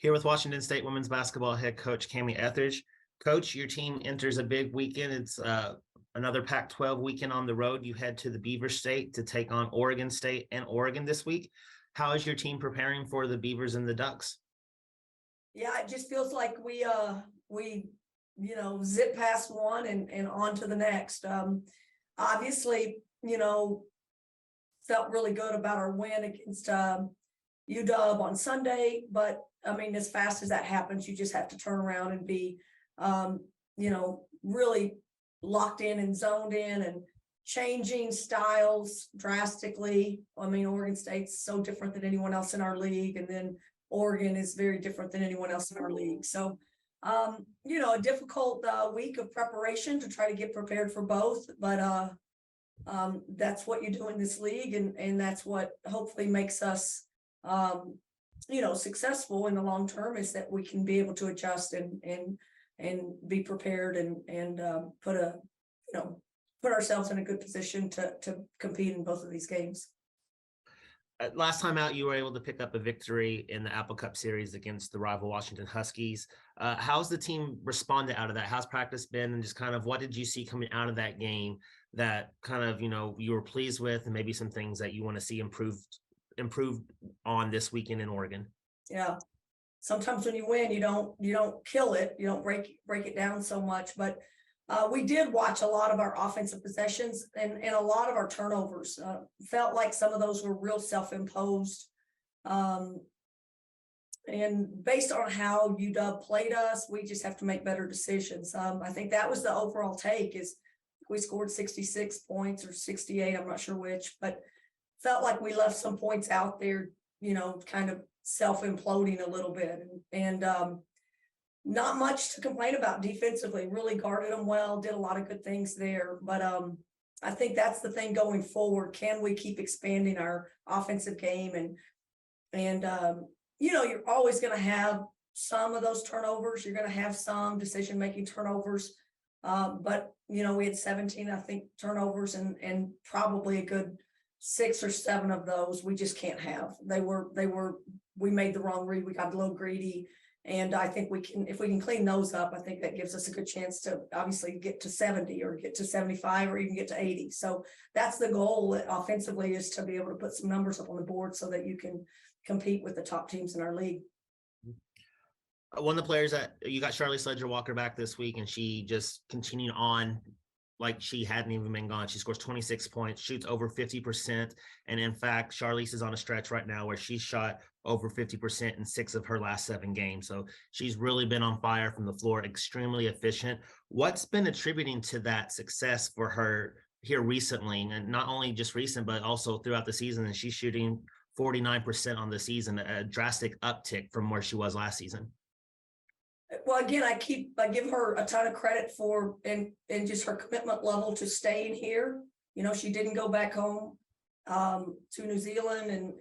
Here with Washington State women's basketball head coach Kamie Ethridge. Coach, your team enters a big weekend. It's another Pac-12 weekend on the road. You head to the Beaver State to take on Oregon State and Oregon this week. How is your team preparing for the Beavers and the Ducks? Yeah, it just feels like we zip past one and on to the next. Obviously, felt really good about our win against UW on Sunday, but I mean, as fast as that happens, you just have to turn around and be, really locked in and zoned in and changing styles drastically. I mean, Oregon State's so different than anyone else in our league, and then Oregon is very different than anyone else in our league. So, a difficult week of preparation to try to get prepared for both, but that's what you do in this league, and that's what hopefully makes us successful in the long term, is that we can be able to adjust and be prepared and put ourselves in a good position to compete in both of these games. Last time out, you were able to pick up a victory in the Apple Cup series against the rival Washington Huskies. How's the team responded out of that? How's practice been? And just kind of what did you see coming out of that game that kind of, you were pleased with, and maybe some things that you want to see improved on this weekend in Oregon? Yeah. Sometimes when you win, you don't kill it. You don't break it down so much, but we did watch a lot of our offensive possessions and a lot of our turnovers. Felt like some of those were real self-imposed. And based on how UW played us, we just have to make better decisions. I think that was the overall take, is we scored 66 points or 68, I'm not sure which, but felt like we left some points out there, kind of self-imploding a little bit. And not much to complain about defensively, really guarded them well, did a lot of good things there. But I think that's the thing going forward. Can we keep expanding our offensive game? And you're always going to have some of those turnovers. You're going to have some decision-making turnovers. But, we had 17, I think, turnovers and probably a good 6 or 7 of those we just can't have. We made the wrong read. We got a little greedy. And I think if we can clean those up, I think that gives us a good chance to obviously get to 70 or get to 75 or even get to 80. So that's the goal offensively, is to be able to put some numbers up on the board so that you can compete with the top teams in our league. One of the players that you got, Charlise Walker, back this week, and she just continued on like she hadn't even been gone. She scores 26 points, shoots over 50%. And in fact, Charlise is on a stretch right now where she's shot over 50% in 6 of her last 7 games. So she's really been on fire from the floor, extremely efficient. What's been attributing to that success for her here recently? And not only just recent, but also throughout the season. And she's shooting 49% on the season, a drastic uptick from where she was last season. Well, again, I give her a ton of credit for and just her commitment level to staying here. She didn't go back home to New Zealand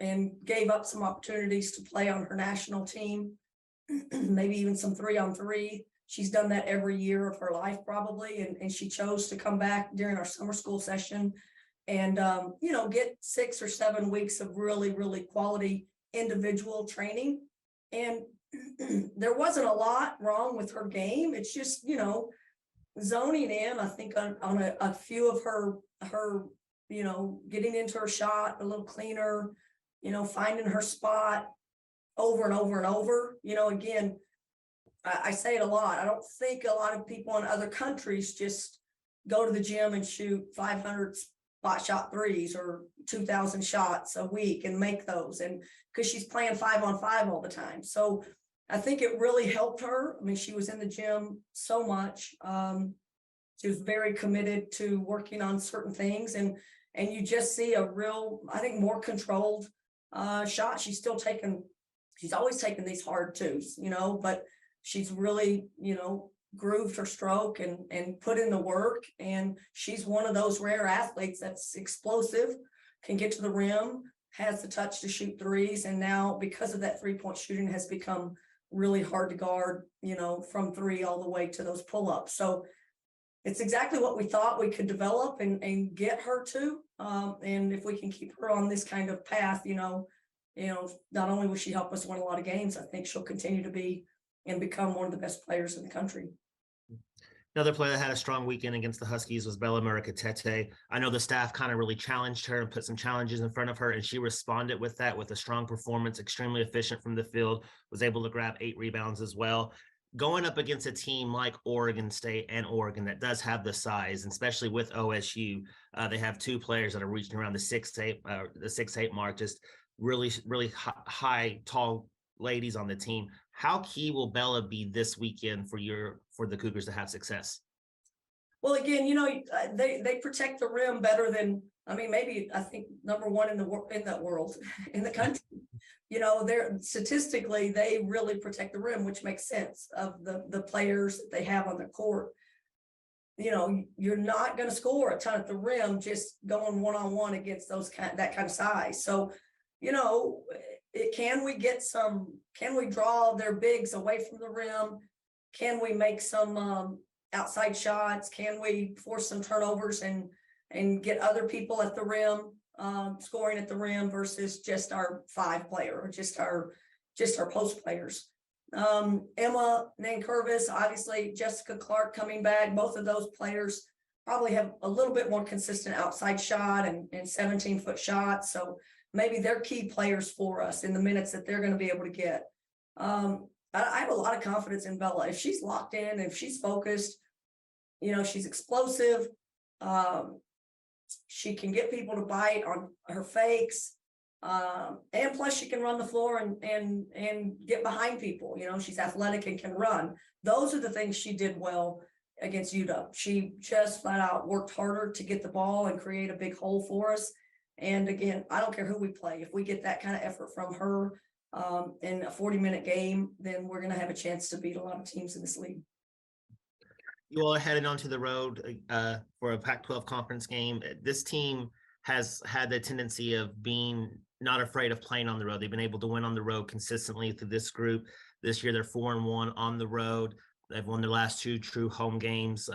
and gave up some opportunities to play on her national team, maybe even some 3-on-3. She's done that every year of her life probably, and she chose to come back during our summer school session and get 6 or 7 weeks of really, really quality individual training. And there wasn't a lot wrong with her game. It's just, zoning in, I think, on a few of her, getting into her shot a little cleaner, finding her spot over and over and over. Again, I say it a lot. I don't think a lot of people in other countries just go to the gym and shoot 500 spot shot threes or 2,000 shots a week and make those. And because she's playing 5-on-5 all the time. So I think it really helped her. I mean, she was in the gym so much. She was very committed to working on certain things, and you just see a real, I think, more controlled shot. She's always taken these hard twos, but she's really, grooved her stroke and put in the work. And she's one of those rare athletes that's explosive, can get to the rim, has the touch to shoot threes. And now, because of that 3-point shooting, has become really hard to guard, from 3 all the way to those pull-ups. So it's exactly what we thought we could develop and get her to. And if we can keep her on this kind of path, not only will she help us win a lot of games, I think she'll continue to be and become one of the best players in the country. Another player that had a strong weekend against the Huskies was Bella America Tete. I know the staff kind of really challenged her and put some challenges in front of her, and she responded with that with a strong performance, extremely efficient from the field, was able to grab 8 rebounds as well. Going up against a team like Oregon State and Oregon that does have the size, and especially with OSU, they have 2 players that are reaching around the 6'8" mark, just really, really high, tall ladies on the team. How key will Bella be this weekend for the Cougars to have success? Well, again, they protect the rim better than, maybe I think number one in the world, in the country. They're statistically, they really protect the rim, which makes sense of the players that they have on the court. You're not going to score a ton at the rim just going one-on-one against that kind of size. So, can we draw their bigs away from the rim? Can we make some outside shots? Can we force some turnovers and get other people at the rim, scoring at the rim versus just our 5 player or just our post players? Emma Nankervis, obviously Jessica Clark coming back. Both of those players probably have a little bit more consistent outside shot and 17-foot shots. So maybe they're key players for us in the minutes that they're going to be able to get. I have a lot of confidence in Bella. If she's locked in, if she's focused, she's explosive. She can get people to bite on her fakes. And plus she can run the floor and get behind people. She's athletic and can run. Those are the things she did well against UW. She just flat out worked harder to get the ball and create a big hole for us. And again, I don't care who we play. If we get that kind of effort from her in a 40-minute game, then we're going to have a chance to beat a lot of teams in this league. You all are headed onto the road for a Pac-12 conference game. This team has had the tendency of being not afraid of playing on the road. They've been able to win on the road consistently through this group. This year, they're 4-1 on the road. They've won their last 2 true home games.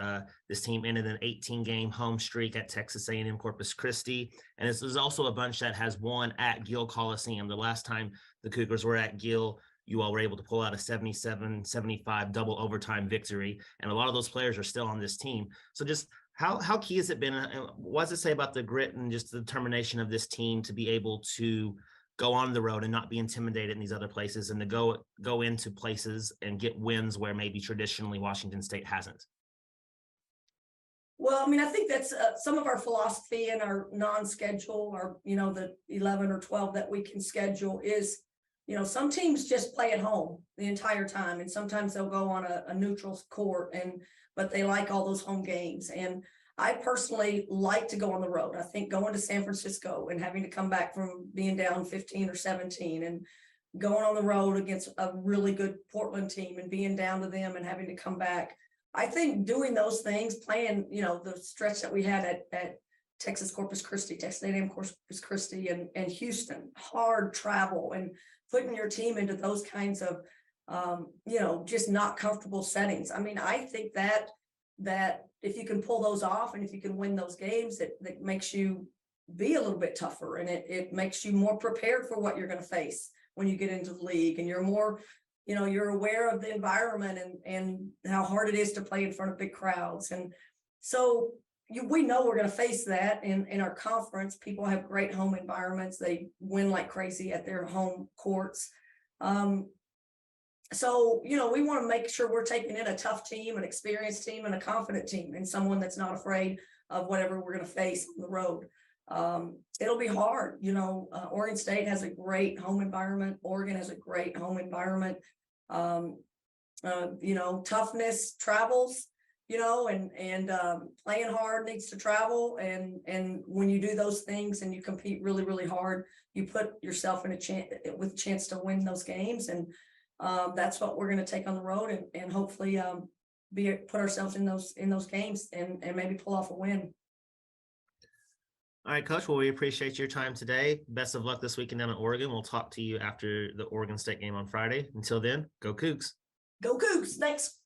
This team ended an 18-game home streak at Texas A&M Corpus Christi. And this is also a bunch that has won at Gill Coliseum. The last time the Cougars were at Gill, you all were able to pull out a 77-75 double overtime victory. And a lot of those players are still on this team. So just how key has it been? What does it say about the grit and just the determination of this team to be able to go on the road and not be intimidated in these other places and to go into places and get wins where maybe traditionally Washington State hasn't? Well, I think that's some of our philosophy in our non-schedule, or, the 11 or 12 that we can schedule is, some teams just play at home the entire time. And sometimes they'll go on a neutral court, but they like all those home games. And I personally like to go on the road. I think going to San Francisco and having to come back from being down 15 or 17 and going on the road against a really good Portland team and being down to them and having to come back. I think doing those things, playing, the stretch that we had at Texas Corpus Christi, Texas A&M Corpus Christi and Houston, hard travel and putting your team into those kinds of, just not comfortable settings. I think that if you can pull those off and if you can win those games, that makes you be a little bit tougher, and it makes you more prepared for what you're going to face when you get into the league, and you're more, you're aware of the environment and how hard it is to play in front of big crowds. And so we know we're going to face that in our conference. People have great home environments. They win like crazy at their home courts. So, we want to make sure we're taking in a tough team, an experienced team, and a confident team, and someone that's not afraid of whatever we're going to face on the road. It'll be hard. Oregon State has a great home environment. Oregon has a great home environment. Toughness travels, and playing hard needs to travel. And when you do those things and you compete really, really hard, you put yourself in with a chance to win those games. And that's what we're going to take on the road and hopefully put ourselves in those games and maybe pull off a win. All right, Coach. Well, we appreciate your time today. Best of luck this weekend down in Oregon. We'll talk to you after the Oregon State game on Friday. Until then, go Cougs. Go Cougs. Thanks.